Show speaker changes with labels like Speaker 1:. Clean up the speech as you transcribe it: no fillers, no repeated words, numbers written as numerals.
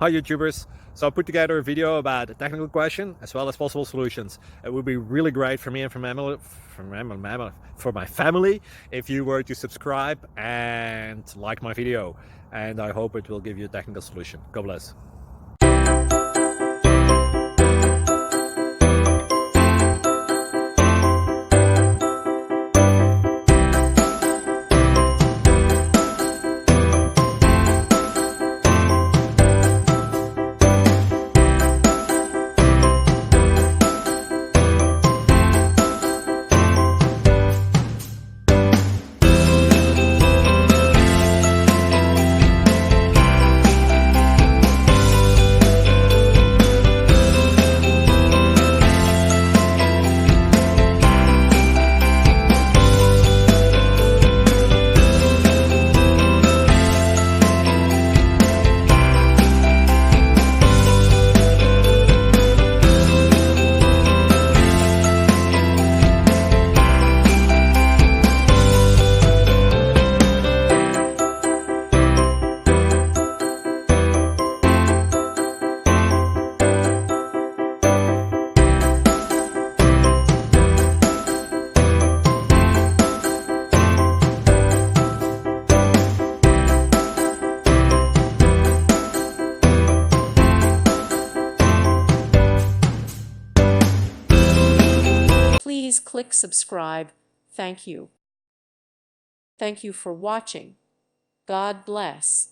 Speaker 1: Hi YouTubers! So I put together a video about a technical question as well as possible solutions. It would be really great for me and for my family if you were to subscribe and like my video, and I hope it will give you a technical solution. God bless.
Speaker 2: Please click subscribe. Thank you. Thank you for watching. God bless.